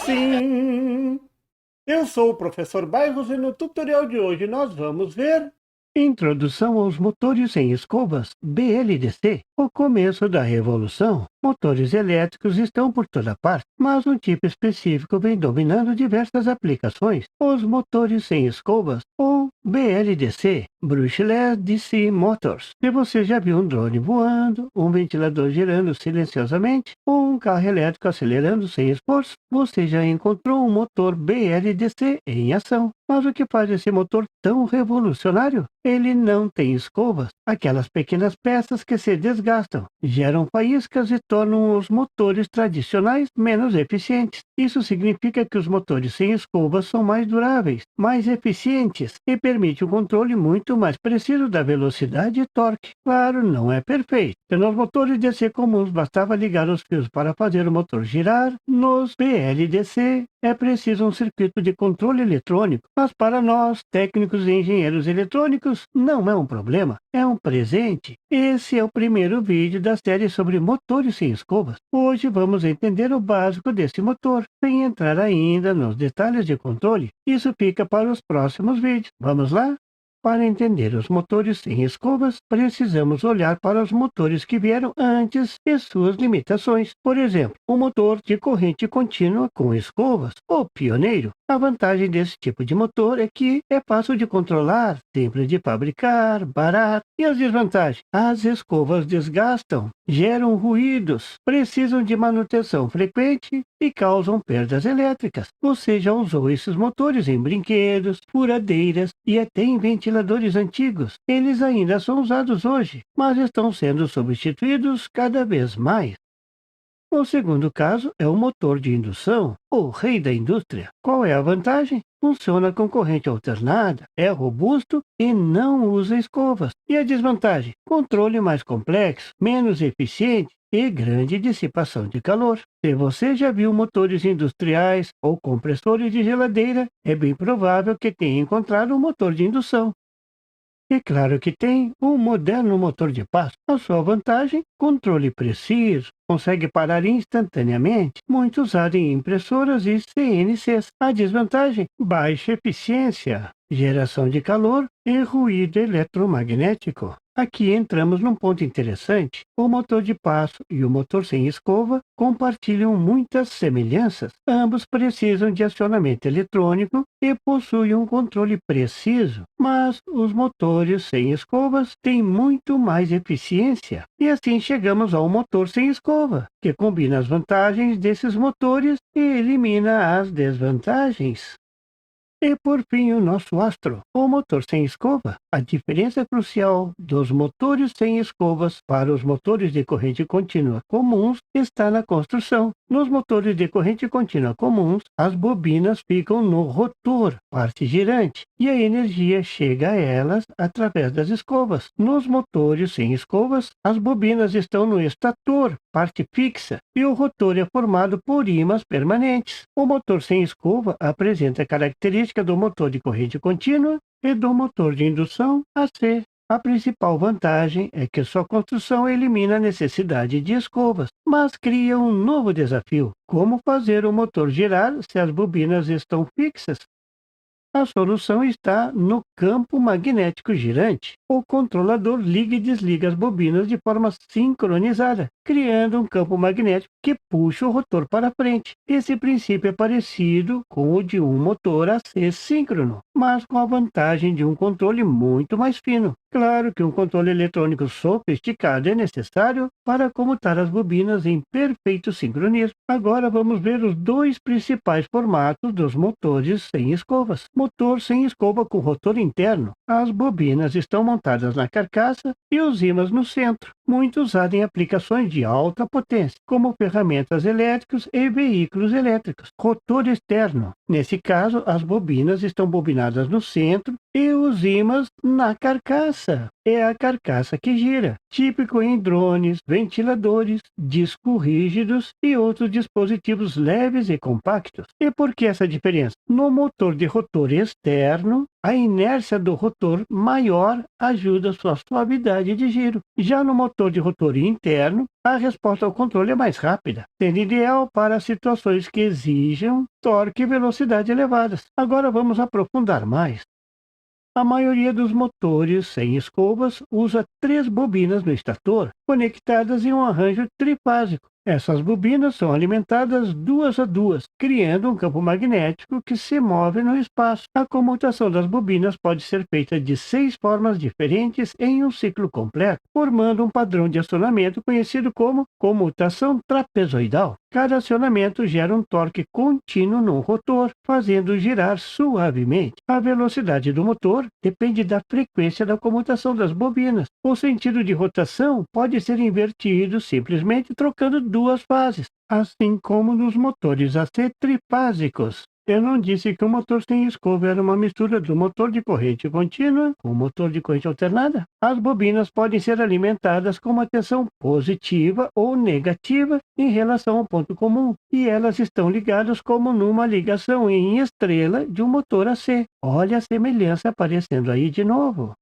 Sim, eu sou o professor Bairros e no tutorial de hoje nós vamos ver Introdução aos motores sem escovas, BLDC. O começo da revolução. Motores elétricos estão por toda parte, mas um tipo específico vem dominando diversas aplicações. Os motores sem escovas, ou BLDC, Brushless DC Motors. Se você já viu um drone voando, um ventilador girando silenciosamente, ou um carro elétrico acelerando sem esforço, você já encontrou um motor BLDC em ação. Mas o que faz esse motor tão revolucionário? Ele não tem escovas, aquelas pequenas peças que se desgastam, geram faíscas e tornam os motores tradicionais menos eficientes. Isso significa que os motores sem escovas são mais duráveis, mais eficientes e permite um controle muito mais preciso da velocidade e torque. Claro, não é perfeito. Se nos motores DC comuns bastava ligar os fios para fazer o motor girar, nos PLDC é preciso um circuito de controle eletrônico, mas para nós, técnicos e engenheiros eletrônicos, não é um problema, é um presente. Esse é o primeiro vídeo da série sobre motores sem escovas. Hoje vamos entender o básico desse motor, sem entrar ainda nos detalhes de controle. Isso fica para os próximos vídeos. Vamos lá? Para entender os motores sem escovas, precisamos olhar para os motores que vieram antes e suas limitações. Por exemplo, o motor de corrente contínua com escovas, o pioneiro. A vantagem desse tipo de motor é que é fácil de controlar, simples de fabricar, barato. E as desvantagens? As escovas desgastam, geram ruídos, precisam de manutenção frequente e causam perdas elétricas. Você já usou esses motores em brinquedos, furadeiras e até em ventiladores antigos. Eles ainda são usados hoje, mas estão sendo substituídos cada vez mais. O segundo caso é o motor de indução, o rei da indústria. Qual é a vantagem? Funciona com corrente alternada, é robusto e não usa escovas. E a desvantagem? Controle mais complexo, menos eficiente e grande dissipação de calor. Se você já viu motores industriais ou compressores de geladeira, é bem provável que tenha encontrado um motor de indução. E claro que tem um moderno motor de passo. A sua vantagem, controle preciso, consegue parar instantaneamente, muito usado em impressoras e CNCs. A desvantagem, baixa eficiência, geração de calor e ruído eletromagnético. Aqui entramos num ponto interessante. O motor de passo e o motor sem escova compartilham muitas semelhanças. Ambos precisam de acionamento eletrônico e possuem um controle preciso, mas os motores sem escovas têm muito mais eficiência. E assim chegamos ao motor sem escova, que combina as vantagens desses motores e elimina as desvantagens. E por fim, o nosso astro, o motor sem escova. A diferença crucial dos motores sem escovas para os motores de corrente contínua comuns está na construção. Nos motores de corrente contínua comuns, as bobinas ficam no rotor, parte girante, e a energia chega a elas através das escovas. Nos motores sem escovas, as bobinas estão no estator, parte fixa, e o rotor é formado por ímãs permanentes. O motor sem escova apresenta características do motor de corrente contínua e do motor de indução AC. A principal vantagem é que sua construção elimina a necessidade de escovas, mas cria um novo desafio: como fazer o motor girar se as bobinas estão fixas? A solução está no campo magnético girante. O controlador liga e desliga as bobinas de forma sincronizada, criando um campo magnético que puxa o rotor para frente. Esse princípio é parecido com o de um motor AC síncrono, mas com a vantagem de um controle muito mais fino. Claro que um controle eletrônico sofisticado é necessário para comutar as bobinas em perfeito sincronismo. Agora vamos ver os dois principais formatos dos motores sem escovas. Motor sem escova com rotor interno. As bobinas estão montadas na carcaça e os ímãs no centro, muito usado em aplicações de alta potência, como ferramentas elétricas e veículos elétricos. Rotor externo. Nesse caso, as bobinas estão bobinadas no centro e os ímãs na carcaça. É a carcaça que gira, típico em drones, ventiladores, discos rígidos e outros dispositivos leves e compactos. E por que essa diferença? No motor de rotor externo, a inércia do rotor maior ajuda sua suavidade de giro. Já no motor motor de rotor interno, a resposta ao controle é mais rápida, sendo ideal para situações que exijam torque e velocidade elevadas. Agora vamos aprofundar mais. A maioria dos motores sem escovas usa 3 bobinas no estator, conectadas em um arranjo trifásico. Essas bobinas são alimentadas duas a duas, criando um campo magnético que se move no espaço. A comutação das bobinas pode ser feita de 6 formas diferentes em um ciclo completo, formando um padrão de acionamento conhecido como comutação trapezoidal. Cada acionamento gera um torque contínuo no rotor, fazendo girar suavemente. A velocidade do motor depende da frequência da comutação das bobinas. O sentido de rotação pode ser invertido simplesmente trocando 2 fases, assim como nos motores AC trifásicos. Eu não disse que o motor sem escova era uma mistura do motor de corrente contínua com o motor de corrente alternada? As bobinas podem ser alimentadas com uma tensão positiva ou negativa em relação ao ponto comum, e elas estão ligadas como numa ligação em estrela de um motor AC. Olha a semelhança aparecendo aí de novo.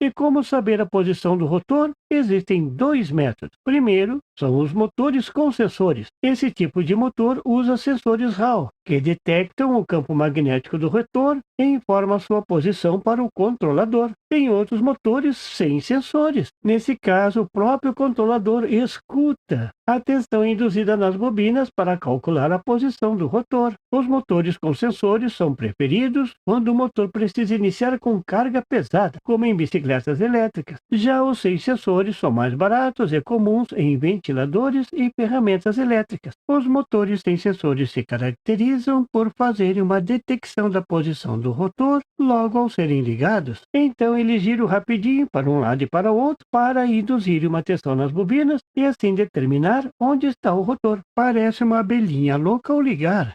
E como saber a posição do rotor? Existem 2 métodos. Primeiro, são os motores com sensores. Esse tipo de motor usa sensores Hall, que detectam o campo magnético do rotor e informam sua posição para o controlador. Tem outros motores sem sensores. Nesse caso, o próprio controlador escuta a tensão induzida nas bobinas para calcular a posição do rotor. Os motores com sensores são preferidos quando o motor precisa iniciar com carga pesada, como em bicicletas elétricas. Já os sem sensores são mais baratos e comuns em ventiladores e ferramentas elétricas. Os motores sem sensores se caracterizam por fazerem uma detecção da posição do rotor logo ao serem ligados. Então eles giram rapidinho para um lado e para o outro para induzir uma tensão nas bobinas e assim determinar onde está o rotor. Parece uma abelhinha louca ao ligar.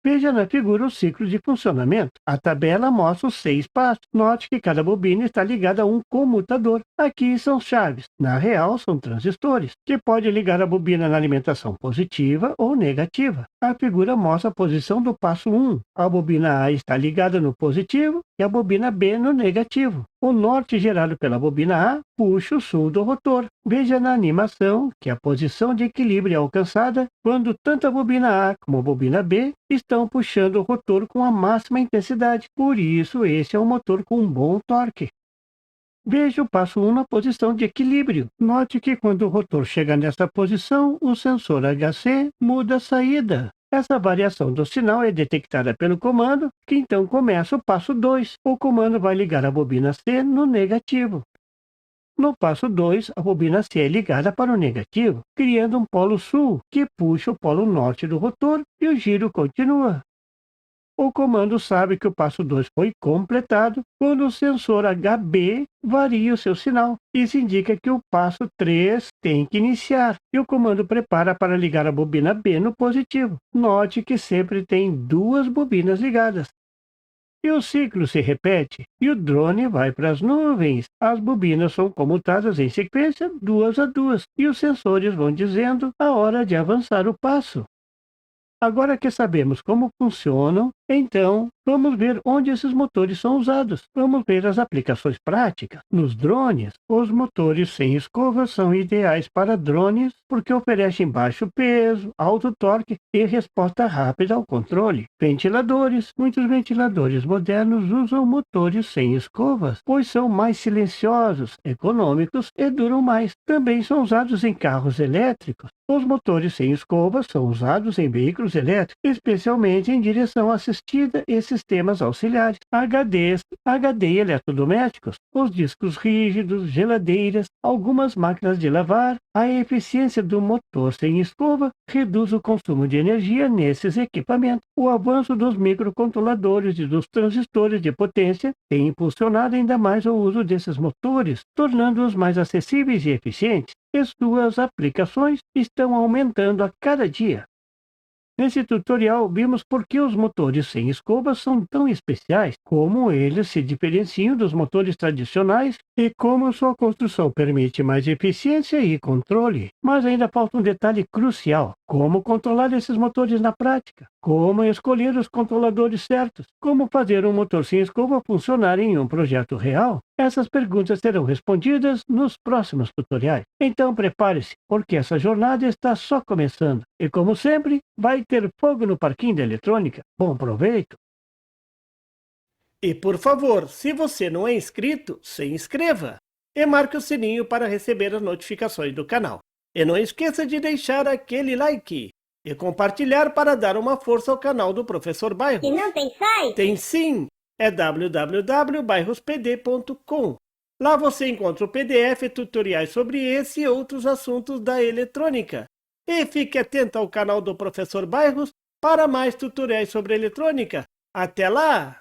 Veja na figura o ciclo de funcionamento. A tabela mostra os 6 passos. Note que cada bobina está ligada a um comutador. Aqui são chaves. Na real, são transistores, que pode ligar a bobina na alimentação positiva ou negativa. A figura mostra a posição do passo 1. A bobina A está ligada no positivo e a bobina B no negativo. O norte gerado pela bobina A puxa o sul do rotor. Veja na animação que a posição de equilíbrio é alcançada quando tanto a bobina A como a bobina B estão puxando o rotor com a máxima intensidade. Por isso, esse é um motor com um bom torque. Veja o passo 1 na posição de equilíbrio. Note que quando o rotor chega nessa posição, o sensor HC muda a saída. Essa variação do sinal é detectada pelo comando, que então começa o passo 2. O comando vai ligar a bobina C no negativo. No passo 2, a bobina C é ligada para o negativo, criando um polo sul, que puxa o polo norte do rotor e o giro continua. O comando sabe que o passo 2 foi completado quando o sensor HB varia o seu sinal. Isso indica que o passo 3 tem que iniciar, e o comando prepara para ligar a bobina B no positivo. Note que sempre tem 2 bobinas ligadas. E o ciclo se repete, e o drone vai para as nuvens. As bobinas são comutadas em sequência, 2 a 2, e os sensores vão dizendo a hora de avançar o passo. Agora que sabemos como funcionam, então vamos ver onde esses motores são usados. Vamos ver as aplicações práticas. Nos drones, os motores sem escova são ideais para drones porque oferecem baixo peso, alto torque e resposta rápida ao controle. Ventiladores. Muitos ventiladores modernos usam motores sem escovas, pois são mais silenciosos, econômicos e duram mais. Também são usados em carros elétricos. Os motores sem escovas são usados em veículos elétricos, especialmente em direção assistida e sistemas auxiliares, HD e eletrodomésticos, os discos rígidos, geladeiras, algumas máquinas de lavar. A eficiência do motor sem escova reduz o consumo de energia nesses equipamentos. O avanço dos microcontroladores e dos transistores de potência tem impulsionado ainda mais o uso desses motores, tornando-os mais acessíveis e eficientes, e suas aplicações estão aumentando a cada dia. Nesse tutorial, vimos por que os motores sem escova são tão especiais, como eles se diferenciam dos motores tradicionais e como sua construção permite mais eficiência e controle. Mas ainda falta um detalhe crucial: como controlar esses motores na prática. como escolher os controladores certos, como fazer um motor sem escova funcionar em um projeto real. Essas perguntas serão respondidas nos próximos tutoriais. Então prepare-se, porque essa jornada está só começando. E como sempre, vai ter fogo no parquinho da eletrônica. Bom proveito! E por favor, se você não é inscrito, se inscreva e marque o sininho para receber as notificações do canal. E não esqueça de deixar aquele like e compartilhar para dar uma força ao canal do Professor Bairros. E não tem site? Tem sim! É www.bairrospd.com. Lá você encontra o PDF e tutoriais sobre esse e outros assuntos da eletrônica. E fique atento ao canal do Professor Bairros para mais tutoriais sobre eletrônica. Até lá!